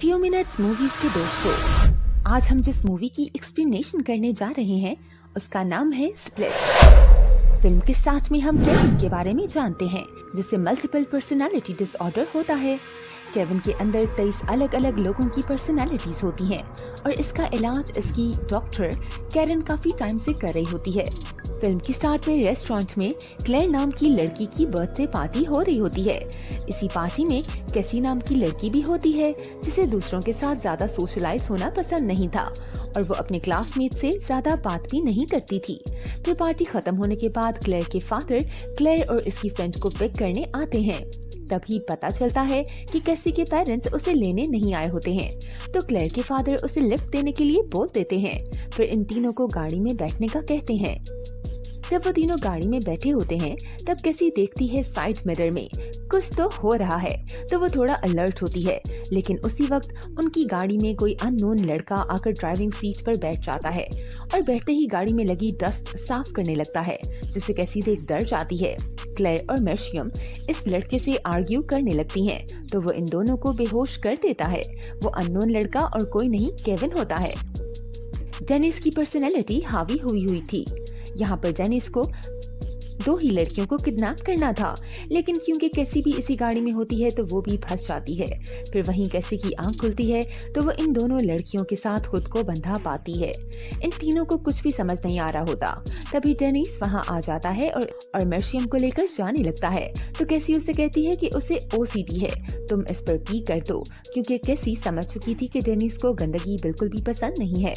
Few minutes movies के दोस्तों, आज हम जिस मूवी की एक्सप्लेनेशन करने जा रहे हैं उसका नाम है स्प्लिट। फिल्म के स्टार्ट में हम केविन के बारे में जानते हैं जिसे मल्टीपल पर्सनालिटी डिसऑर्डर होता है। केविन के अंदर 23 अलग अलग लोगों की पर्सनालिटीज होती हैं और इसका इलाज इसकी डॉक्टर कैरन काफी टाइम से कर रही होती है। फिल्म की स्टार्ट में रेस्टोरेंट में क्लेयर नाम की लड़की की बर्थडे पार्टी हो रही होती है। इसी पार्टी में कैसी नाम की लड़की भी होती है जिसे दूसरों के साथ ज्यादा सोशलाइज होना पसंद नहीं था और वो अपने क्लासमेट से ज्यादा बात भी नहीं करती थी। फिर पार्टी खत्म होने के बाद क्लेयर के फादर क्लेयर और इसकी फ्रेंड को पिक करने आते हैं। तभी पता चलता है कि कैसी के पेरेंट्स उसे लेने नहीं आए होते हैं, तो क्लेयर के फादर उसे लिफ्ट देने के लिए बोल देते हैं। फिर इन तीनों को गाड़ी में बैठने का कहते हैं। जब वो तीनों गाड़ी में बैठे होते हैं तब कैसी देखती है साइड मिरर में कुछ तो हो रहा है, तो वो थोड़ा अलर्ट होती है। लेकिन उसी वक्त उनकी गाड़ी में कोई अननोन लड़का आकर ड्राइविंग सीट पर बैठ जाता है और बैठते ही गाड़ी में लगी डस्ट साफ करने लगता है, जिसे कैसी देख डर जाती है। क्लेयर और मर्शियम इस लड़के से आर्ग्यू करने लगती हैं, तो वो इन दोनों को बेहोश कर देता है। वो अननोन लड़का और कोई नहीं केविन होता है। डेनिस की पर्सनैलिटी हावी हुई थी। यहाँ पर डेनिस को 2 ही लड़कियों को किडनैप करना था, लेकिन क्योंकि कैसी भी इसी गाड़ी में होती है तो वो भी फंस जाती है। फिर वहीं कैसी की आंख खुलती है तो वो इन दोनों लड़कियों के साथ खुद को बंधा पाती है। इन तीनों को कुछ भी समझ नहीं आ रहा होता। तभी डेनिस वहाँ आ जाता है और मर्शियम को लेकर जाने लगता है, तो कैसी उसे कहती है कि उसे ओसीडी है, तुम इस पर पी कर दो, क्योंकि कैसी समझ चुकी थी कि डेनिस को गंदगी बिल्कुल भी पसंद नहीं है।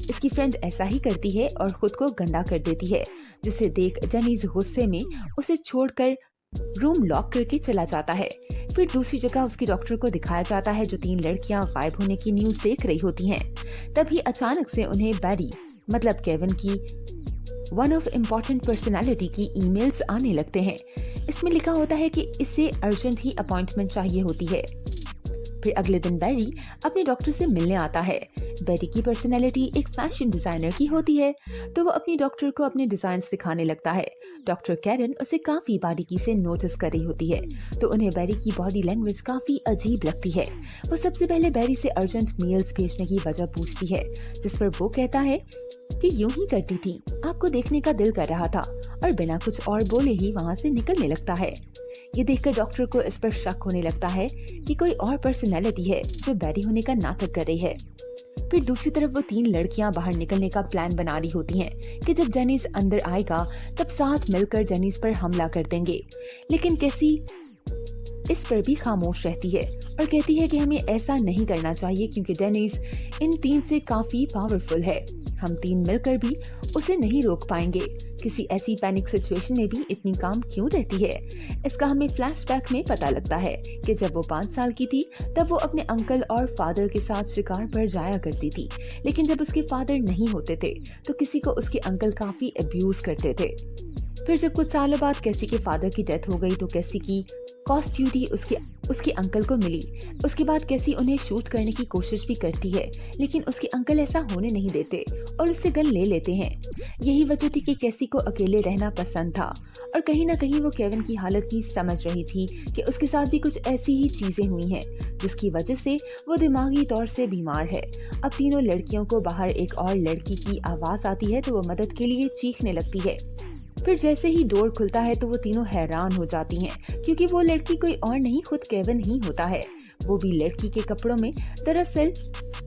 इसकी फ्रेंड ऐसा ही करती है और खुद को गंदा कर देती है, जिसे देख डेनिस गुस्से में उसे छोड़कर रूम लॉक करके चला जाता है। फिर दूसरी जगह उसकी डॉक्टर को दिखाया जाता है जो 3 लड़कियां गायब होने की न्यूज देख रही होती हैं। तभी अचानक से उन्हें बैरी मतलब केविन की वन ऑफ इम्पोर्टेंट पर्सनालिटी की ईमेल्स आने लगते हैं। इसमें लिखा होता है कि इसे अर्जेंट ही अपॉइंटमेंट चाहिए होती है। फिर अगले दिन बैरी अपने डॉक्टर से मिलने आता है। बैरी की पर्सनैलिटी एक फैशन डिजाइनर की होती है, तो वो अपनी डॉक्टर को अपने डिजाइन सिखाने लगता है। डॉक्टर कैरन उसे काफी बारीकी से नोटिस कर रही होती है, तो उन्हें बैरी की बॉडी लैंग्वेज काफी अजीब लगती है। वो सबसे पहले बैरी से अर्जेंट मेल्स भेजने की वजह पूछती है, जिस पर वो कहता है कि यूं ही करती थी, आपको देखने का दिल कर रहा था, और बिना कुछ और बोले ही वहाँ से निकलने लगता है। ये देखकर डॉक्टर को इस पर शक होने लगता है कि कोई और पर्सनैलिटी है जो बैरी होने का नाटक कर रही है। फिर दूसरी तरफ वो 3 लड़कियां बाहर निकलने का प्लान बना रही होती हैं कि जब डेनिस अंदर आएगा तब साथ मिलकर डेनिस पर हमला कर देंगे। लेकिन कैसी इस पर भी खामोश रहती है और कहती है कि हमें ऐसा नहीं करना चाहिए क्योंकि डेनिस इन 3 से काफी पावरफुल है। हम 3 मिलकर भी उसे नहीं रोक पाएंगे। किसी ऐसी पैनिक सिचुएशन में भी इतनी काम क्यों रहती है? इसका हमें फ्लैशबैक में पता लगता है कि जब वो 5 साल की थी तब वो अपने अंकल और फादर के साथ शिकार पर जाया करती थी, लेकिन जब उसके फादर नहीं होते थे तो किसी को उसके अंकल काफी अब्यूज करते थे। फिर जब कुछ सालों बाद कैसी के फादर की डेथ हो गई तो कैसी की कॉस्ट ड्यूटी उसके अंकल को मिली। उसके बाद कैसी उन्हें शूट करने की कोशिश भी करती है, लेकिन उसके अंकल ऐसा होने नहीं देते और उससे गन ले लेते हैं। यही वजह थी कि कैसी को अकेले रहना पसंद था और कहीं ना कहीं वो केविन की हालत भी समझ रही थी कि उसके साथ भी कुछ ऐसी ही चीजें हुई हैं जिसकी वजह से वो दिमागी तौर से बीमार है। अब तीनों लड़कियों को बाहर एक और लड़की की आवाज आती है तो वो मदद के लिए चीखने लगती है। फिर जैसे ही डोर खुलता है तो वो तीनों हैरान हो जाती हैं क्योंकि वो लड़की कोई और नहीं खुद केविन ही होता है, वो भी लड़की के कपड़ों में। दरअसल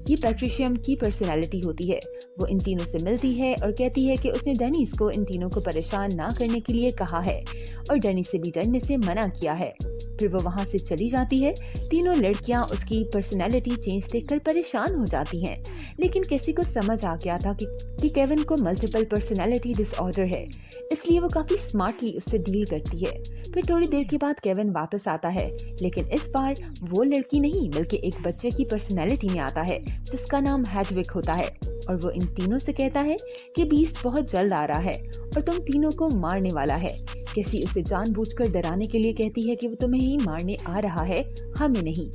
ये पैट्रिशियम की पर्सनालिटी होती है। वो इन तीनों से मिलती है और कहती है कि उसने डेनिस को इन तीनों को परेशान ना करने के लिए कहा है और डेनिस से भी डरने से मना किया है। फिर वो वहाँ से चली जाती है। तीनों लड़कियाँ उसकी पर्सनैलिटी चेंज देखकर परेशान हो जाती हैं, लेकिन कैसी को समझ आ गया था कि केविन को मल्टीपल पर्सनैलिटी डिसऑर्डर है, इसलिए वो काफी स्मार्टली उससे डील करती है। फिर थोड़ी देर के बाद केविन वापस आता है, लेकिन इस बार वो लड़की नहीं बल्कि एक बच्चे की पर्सनैलिटी में आता है जिसका नाम हेडविक होता है, और वो इन तीनों से कहता है कि बीस्ट बहुत जल्द आ रहा है और तुम तीनों को मारने वाला है। कैसी उसे जानबूझकर डराने के लिए कहती है कि वो तुम्हें ही मारने आ रहा है, हमें नहीं।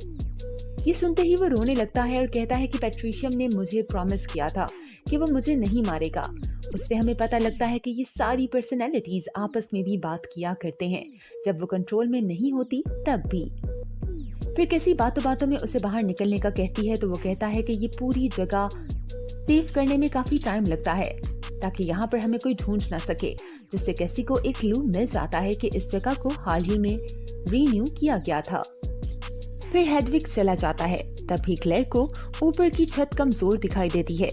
ये सुनते ही वो रोने लगता है और कहता है कि पैट्रिशियम ने मुझे प्रॉमिस किया था कि वो मुझे नहीं मारेगा। उससे हमें पता लगता है कि ये सारी पर्सनैलिटीज आपस में भी बात किया करते हैं, जब वो कंट्रोल में नहीं होती तब भी। फिर कैसी बातों बातों में उसे बाहर निकलने का कहती है तो वो कहता है कि ये पूरी जगह सेव करने में काफी टाइम लगता है ताकि यहाँ पर हमें कोई ढूंढ ना सके, जिससे कैसी को एक क्लू मिल जाता है कि इस जगह को हाल ही में रीन्यू किया गया था। फिर हेडविग चला जाता है, तभी क्लेयर को ऊपर की छत कमजोर दिखाई देती है।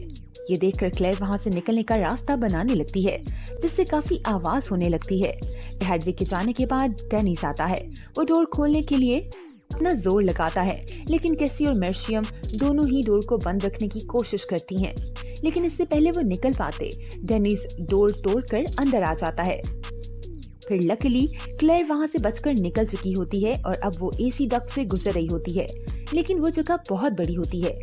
ये देखकर क्लेयर वहाँ से निकलने का रास्ता बनाने लगती है, जिससे काफी आवाज होने लगती है। हेडविग के जाने के बाद डेनिस आता है। वो डोर खोलने के लिए अपना जोर लगाता है, लेकिन कैसी और मर्शियम दोनों ही डोर को बंद रखने की कोशिश करती हैं। लेकिन इससे पहले वो निकल पाते, डेनिस डोर तोड़कर अंदर आ जाता है। फिर लकीली क्लेयर वहाँ से बचकर निकल चुकी होती है और अब वो एसी डक्ट से गुजर रही होती है, लेकिन वो जगह बहुत बड़ी होती है,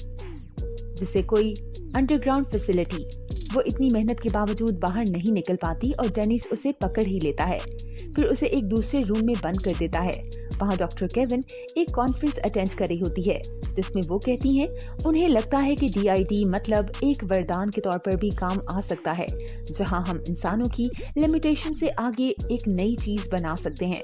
जिसे कोई अंडरग्राउंड फैसिलिटी। वो इतनी मेहनत के बावजूद बाहर नहीं निकल पाती और डेनिस उसे पकड़ ही लेता है। फिर उसे एक दूसरे रूम में बंद कर देता है। वहाँ डॉक्टर केविन एक कॉन्फ्रेंस अटेंड कर रही होती है, जिसमें वो कहती हैं उन्हें लगता है कि DID मतलब एक वरदान के तौर पर भी काम आ सकता है, जहाँ हम इंसानों की लिमिटेशन से आगे एक नई चीज बना सकते हैं।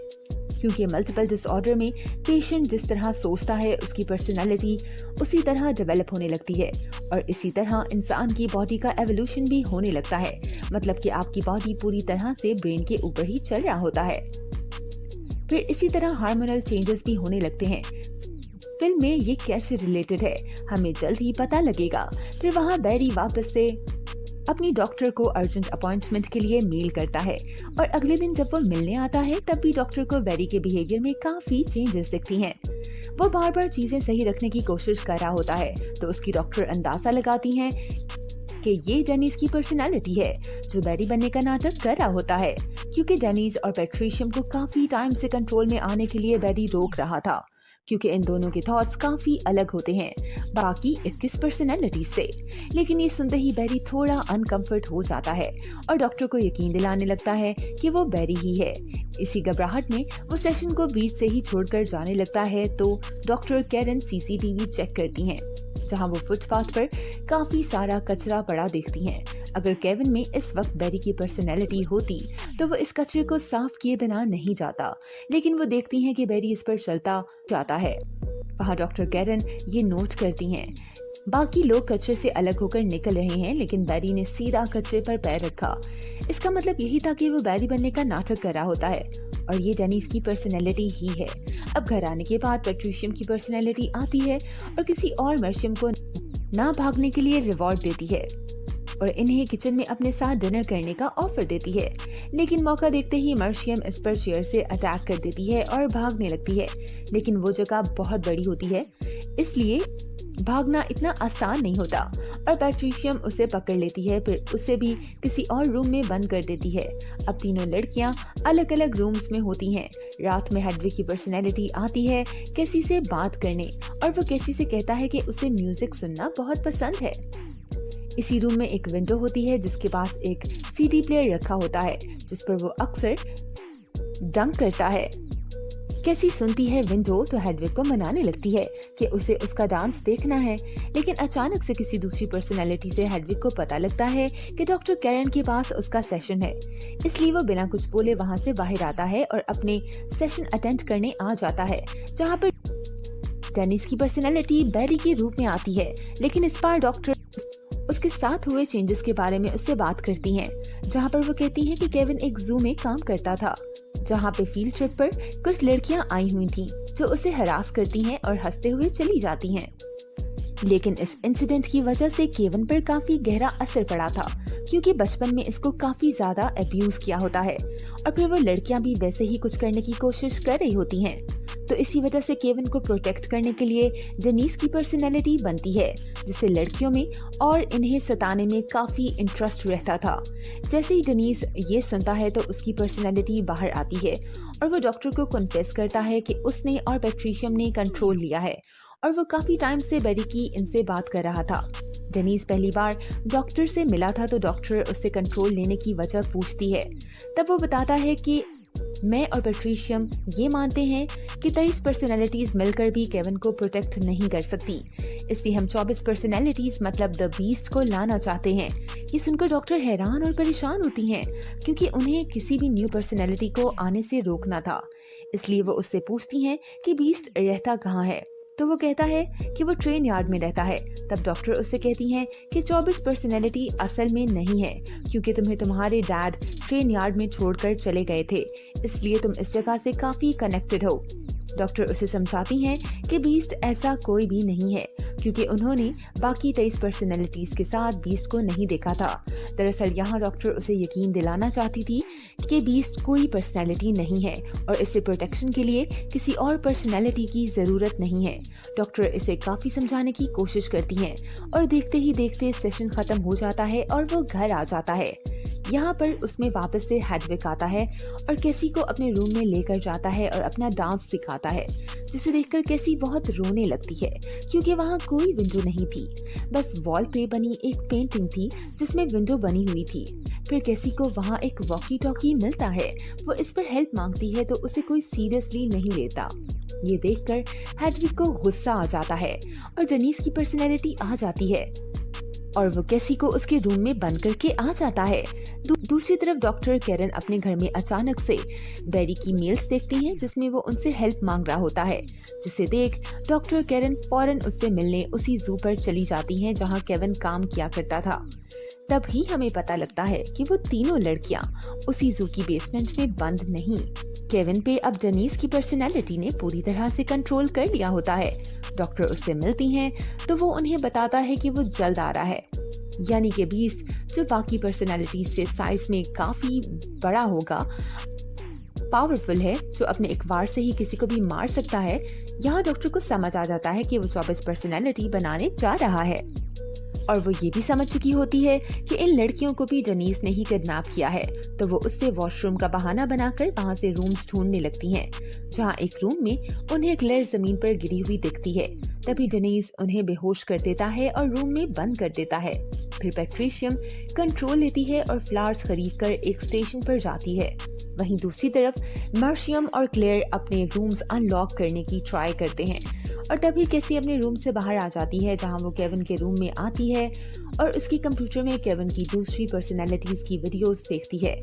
क्योंकि मल्टीपल डिसऑर्डर में पेशेंट जिस तरह सोचता है उसकी पर्सनालिटी उसी तरह डेवलप होने लगती है, और इसी तरह इंसान की बॉडी का एवोल्यूशन भी होने लगता है। मतलब कि आपकी बॉडी पूरी तरह से ब्रेन के ऊपर ही चल रहा होता है। फिर इसी तरह हार्मोनल चेंजेस भी होने लगते हैं। फिल्म में ये कैसे रिलेटेड है हमें जल्द ही पता लगेगा। फिर वहाँ बैरी वापस से अपनी डॉक्टर को अर्जेंट अपॉइंटमेंट के लिए मेल करता है, और अगले दिन जब वो मिलने आता है तब भी डॉक्टर को बैरी के बिहेवियर में काफी चेंजेस दिखती हैं। वो बार बार चीजें सही रखने की कोशिश कर रहा होता है, तो उसकी डॉक्टर अंदाजा लगाती हैं कि ये डेनिस की पर्सनालिटी है जो बैरी बनने का नाटक कर रहा होता है, क्योंकि डेनिस और पैट्रिशियम को काफी टाइम से कंट्रोल में आने के लिए बैरी रोक रहा था, क्योंकि इन दोनों के थॉट्स काफी अलग होते हैं बाकी 21 पर्सनैलिटी से। लेकिन ये सुनते ही बैरी थोड़ा अनकंफर्ट हो जाता है और डॉक्टर को यकीन दिलाने लगता है कि वो बैरी ही है। इसी घबराहट में वो सेशन को बीच से ही छोड़कर जाने लगता है, तो डॉक्टर कैरन CCTV चेक करती हैं, जहां वो फुटपाथ पर काफी सारा कचरा पड़ा देखती हैं। अगर केविन में इस वक्त बैरी की पर्सनैलिटी होती तो वो इस कचरे को साफ किए बिना नहीं जाता, लेकिन वो देखती हैं कि बैरी इस पर चलता जाता है। वहाँ डॉक्टर कैरन ये नोट करती हैं। बाकी लोग कचरे से अलग होकर निकल रहे हैं, लेकिन बैरी ने सीधा कचरे पर पैर रखा। इसका मतलब यही था कि वो बैरी बनने का नाटक कर रहा होता है, और ये डेनिस की पर्सनैलिटी ही है। अब घर आने के बाद पैट्रिशियम की पर्सनैलिटी आती है और किसी और मर्शियम को ना भागने के लिए रिवॉर्ड देती है और इन्हें किचन में अपने साथ डिनर करने का ऑफर देती है। लेकिन मौका देखते ही मर्शियम इस पर चेयर से अटैक कर देती है और भागने लगती है, लेकिन वो जगह बहुत बड़ी होती है, इसलिए भागना इतना आसान नहीं होता और पैट्रिशियम उसे पकड़ लेती है। फिर उसे भी किसी और रूम में बंद कर देती है। अब तीनों लड़कियां अलग अलग रूम्स में होती हैं। रात में हेडविग की पर्सनैलिटी आती है कैसी से बात करने, और वो कैसी से कहता है कि उसे म्यूजिक सुनना बहुत पसंद है। इसी रूम में एक विंडो होती है जिसके पास एक CD प्लेयर रखा होता है, जिस पर वो अक्सर डंक करता है। कैसी सुनती है विंडो तो हेडविग को मनाने लगती है कि उसे उसका डांस देखना है, लेकिन अचानक से किसी दूसरी पर्सनैलिटी से हेडविग को पता लगता है कि डॉक्टर कैरन के पास उसका सेशन है, इसलिए वो बिना कुछ बोले वहाँ से बाहर आता है और अपने सेशन अटेंड करने आ जाता है, जहाँ पर डेनिस की पर्सनैलिटी बैरी के रूप में आती है। लेकिन इस बार डॉक्टर उसके साथ हुए चेंजेस के बारे में उससे बात करती हैं, जहाँ पर वो कहती हैं कि केविन एक जू में काम करता था, जहाँ पे फील्ड ट्रिप पर कुछ लड़कियां आई हुई थीं, जो उसे हरास करती हैं और हंसते हुए चली जाती हैं। लेकिन इस इंसिडेंट की वजह से केविन पर काफी गहरा असर पड़ा था, क्योंकि बचपन में इसको काफी ज्यादा अब्यूज किया होता है, और फिर वो लड़कियां भी वैसे ही कुछ करने की कोशिश कर रही होती हैं। तो इसी वजह से केविन को प्रोटेक्ट करने के लिए डेनिस की पर्सनैलिटी बनती है, जिससे लड़कियों में और इन्हें सताने में काफी इंटरेस्ट रहता था। जैसे ही डेनिस ये सुनता है तो उसकी पर्सनैलिटी बाहर आती है और वो डॉक्टर को कन्फेस करता है कि उसने और पैट्रिशियम ने कंट्रोल लिया है, और वो काफी टाइम से बैरी की इनसे बात कर रहा था। डेनिस पहली बार डॉक्टर से मिला था तो डॉक्टर उससे कंट्रोल लेने की वजह पूछती है। तब वो बताता है कि मैं और पैट्रिशियम ये मानते हैं कि 23 पर्सनैलिटीज मिलकर भी केविन को प्रोटेक्ट नहीं कर सकती, इसलिए हम 24 पर्सनैलिटीज मतलब द बीस्ट को लाना चाहते हैं। ये सुनकर डॉक्टर हैरान और परेशान होती हैं, क्योंकि उन्हें किसी भी न्यू पर्सनैलिटी को आने से रोकना था। इसलिए वो उससे पूछती हैं कि बीस्ट रहता कहाँ है, तो वो कहता है कि वो ट्रेन यार्ड में रहता है। तब डॉक्टर उससे कहती हैं कि 24 पर्सनैलिटी असल में नहीं है, क्योंकि तुम्हें तुम्हारे डैड ट्रेन यार्ड में छोड़कर चले गए थे, इसलिए तुम इस जगह से काफी कनेक्टेड हो। डॉक्टर उसे समझाती हैं कि बीस्ट ऐसा कोई भी नहीं है, क्योंकि उन्होंने बाकी 23 पर्सनैलिटीज के साथ बीस्ट को नहीं देखा था। दरअसल यहाँ डॉक्टर उसे यकीन दिलाना चाहती थी कि बीस्ट कोई पर्सनैलिटी नहीं है और इसे प्रोटेक्शन के लिए किसी और पर्सनैलिटी की जरूरत नहीं है। डॉक्टर इसे काफी समझाने की कोशिश करती हैं और देखते ही देखते सेशन खत्म हो जाता है और वो घर आ जाता है। यहाँ पर उसमें वापस से हेडविक आता है और कैसी को अपने रूम में लेकर जाता है और अपना डांस सिखाता है, जिसे देखकर कैसी बहुत रोने लगती है, क्योंकि वहाँ कोई विंडो नहीं थी, बस वॉल पे बनी एक पेंटिंग थी जिसमें विंडो बनी हुई थी। फिर कैसी को वहाँ एक वॉकी टॉकी मिलता है। वो इस पर हेल्प मांगती है तो उसे कोई सीरियसली नहीं लेता। ये देखकर हेडविक को गुस्सा आ जाता है और जनीस की पर्सनैलिटी आ जाती है और वो कैसी को उसके रूम में बंद करके आ जाता है। दूसरी तरफ डॉक्टर कैरन अपने घर में अचानक से बैरी की मेल्स देखती हैं जिसमें वो उनसे हेल्प मांग रहा होता है, जिसे देख डॉक्टर कैरन फौरन उससे मिलने उसी जू पर चली जाती हैं जहां केविन काम किया करता था। तभी हमें पता लगता है कि वो तीनों लड़कियां उसी जू की बेसमेंट में बंद नहीं। केविन पे अब जनीस की पर्सनैलिटी ने पूरी तरह से कंट्रोल कर लिया होता है। डॉक्टर उससे मिलती हैं तो वो उन्हें बताता है कि वो जल्द आ रहा है, यानी कि बीस्ट जो बाकी पर्सनैलिटीज से साइज में काफी बड़ा होगा, पावरफुल है, जो अपने एक वार से ही किसी को भी मार सकता है। यहाँ डॉक्टर को समझ आ जाता है कि वो 24 पर्सनैलिटी बनाने जा रहा है और वो ये भी समझ चुकी होती है कि इन लड़कियों को भी जनीस ने ही किडनैप किया है। तो वो उससे वॉशरूम का बहाना बनाकर वहाँ से रूम्स ढूंढने लगती हैं, जहाँ एक रूम में उन्हें क्लेयर जमीन पर गिरी हुई दिखती है। तभी जनीस उन्हें बेहोश कर देता है और रूम में बंद कर देता है। फिर पैट्रिशियम कंट्रोल लेती है और फ्लावर्स खरीदकर एक स्टेशन पर जाती है। वहीं दूसरी तरफ मार्शियम और क्लेयर अपने रूम्स अनलॉक करने की ट्राई करते हैं और तभी कैसी अपने रूम से बाहर आ जाती है, जहां वो केविन के रूम में आती है और उसकी कंप्यूटर में केविन की दूसरी पर्सनैलिटीज की वीडियोस देखती है।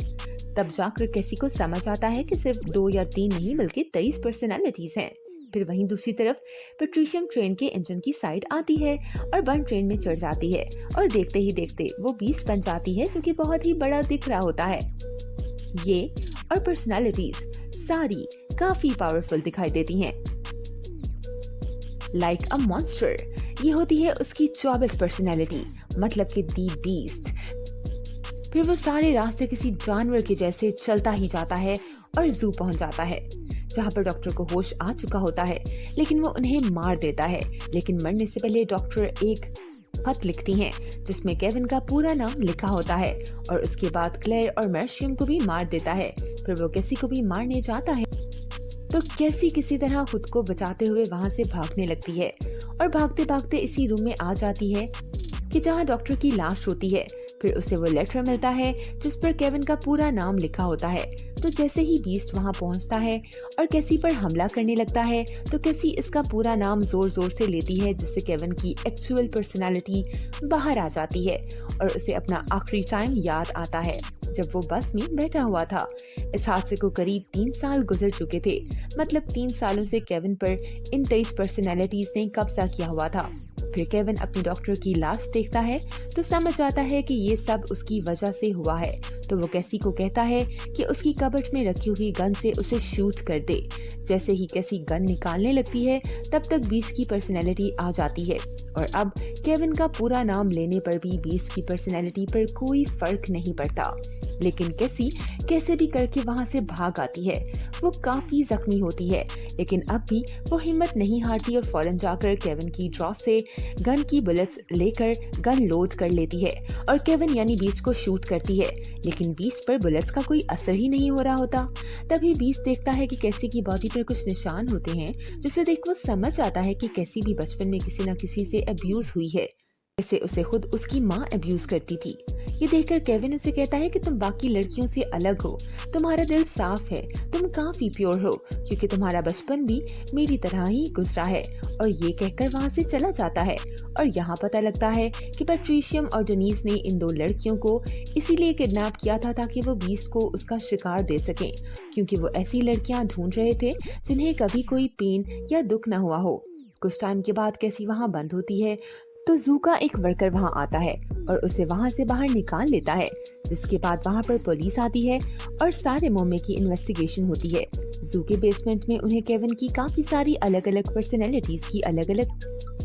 तब जाकर कैसी को समझ आता है कि सिर्फ 2 या 3 नहीं बल्कि 23 पर्सनैलिटीज हैं। फिर वहीं दूसरी तरफ पेट्रिशियम ट्रेन के इंजन की साइड आती है और बर्न ट्रेन में चढ़ जाती है और देखते ही देखते वो बीस्ट बन जाती है, जो कि बहुत ही बड़ा दिख रहा होता है। ये और पर्सनैलिटीज सारी काफी पावरफुल दिखाई देती हैं। लाइक अ मॉन्स्टर, ये होती है उसकी 24 पर्सनैलिटी, मतलब कि दी बीस्ट। फिर वो सारे रास्ते किसी जानवर के जैसे चलता ही जाता है और जू पहुंच जाता है, जहाँ पर डॉक्टर को होश आ चुका होता है, लेकिन वो उन्हें मार देता है। लेकिन मरने से पहले डॉक्टर एक खत लिखती हैं जिसमें केविन का पूरा नाम लिखा होता है और उसके बाद क्लेयर और मार्शियम को भी मार देता है। फिर वो कैसी को भी मारने जाता है तो कैसी किसी तरह खुद को बचाते हुए वहाँ से भागने लगती है और भागते भागते इसी रूम में आ जाती है कि जहाँ डॉक्टर की लाश होती है। फिर उसे वो लेटर मिलता है जिस पर केविन का पूरा नाम लिखा होता है। तो जैसे ही बीस्ट वहाँ पहुँचता है और कैसी पर हमला करने लगता है तो कैसी इसका पूरा नाम जोर जोर से लेती है, जिससे केविन की एक्चुअल पर्सनालिटी बाहर आ जाती है और उसे अपना आखिरी टाइम याद आता है जब वो बस में बैठा हुआ था। इस हादसे को करीब 3 साल गुजर चुके थे, मतलब 3 सालों से केविन पर इन 23 पर्सनैलिटीज ने कब्जा किया हुआ था। फिर केविन अपनी डॉक्टर की लाश देखता है तो समझ आता है कि ये सब उसकी वजह से हुआ है। तो वो कैसी को कहता है कि उसकी कबर्ड में रखी हुई गन से उसे शूट कर दे। जैसे ही कैसी गन निकालने लगती है तब तक बीस्ट की पर्सनैलिटी आ जाती है और अब केविन का पूरा नाम लेने पर भी बीस्ट की पर्सनैलिटी पर कोई फर्क नहीं पड़ता। लेकिन कैसी कैसे भी करके वहाँ से भाग आती है। वो काफी जख्मी होती है, लेकिन अब भी वो हिम्मत नहीं हारती और फौरन जाकर केविन की ड्रॉ से गन की बुलेट्स लेकर गन लोड कर लेती है और केविन यानी बीस्ट को शूट करती है। लेकिन बीस्ट पर बुलेट्स का कोई असर ही नहीं हो रहा होता। तभी बीस्ट देखता है कि कैसी की बॉडी पर कुछ निशान होते हैं, जिसे देख वो समझ आता है कि कैसी भी बचपन में किसी न किसी से अब्यूज हुई है, जैसे उसे खुद उसकी माँ अब्यूज करती थी। ये देखकर केविन उसे कहता है कि तुम बाकी लड़कियों से अलग हो, तुम्हारा दिल साफ है, तुम काफी प्योर हो, क्योंकि तुम्हारा बचपन भी मेरी तरह ही गुजरा है। और ये कहकर वहाँ से चला जाता है और यहाँ पता लगता है कि पैट्रिशियम और डेनीस ने इन 2 लड़कियों को इसीलिए किडनैप किया था ताकि वो बीस्ट को उसका शिकार दे सकें, क्योंकि वो ऐसी लड़कियाँ ढूंढ रहे थे जिन्हें कभी कोई पेन या दुख न हुआ हो। कुछ टाइम के बाद कैसी वहाँ बंद होती है तो जू का एक वर्कर वहाँ आता है और उसे वहाँ से बाहर निकाल लेता है, जिसके बाद वहाँ पर पुलिस आती है और सारे मामले की इन्वेस्टिगेशन होती है। जू के बेसमेंट में उन्हें केविन की काफी सारी अलग अलग पर्सनैलिटीज की अलग अलग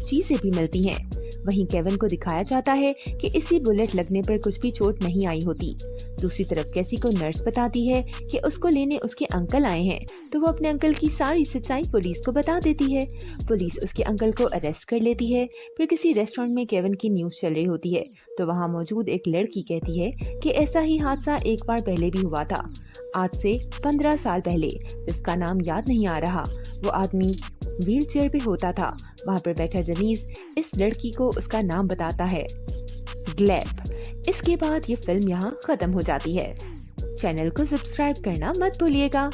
चीजें भी मिलती हैं। वहीं केविन को दिखाया जाता है कि इसी बुलेट लगने पर कुछ भी चोट नहीं आई होती। दूसरी तरफ कैसी को नर्स बताती है कि उसको लेने उसके अंकल आए हैं, तो वो अपने अंकल की सारी सच्चाई पुलिस को बता देती है। पुलिस उसके अंकल को अरेस्ट कर लेती है। फिर किसी रेस्टोरेंट में केविन की न्यूज़ चल रही होती है, तो वहाँ मौजूद एक लड़की कहती है कि ऐसा ही हादसा एक बार पहले भी हुआ था, आज से 15 साल पहले। जिसका नाम याद नहीं आ रहा, वो आदमी व्हील चेयर पे होता था। वहाँ पर बैठा जनीस इस लड़की को उसका नाम बताता है, ग्लेब। इसके बाद ये फिल्म यहाँ खत्म हो जाती है। चैनल को सब्सक्राइब करना मत भूलिएगा।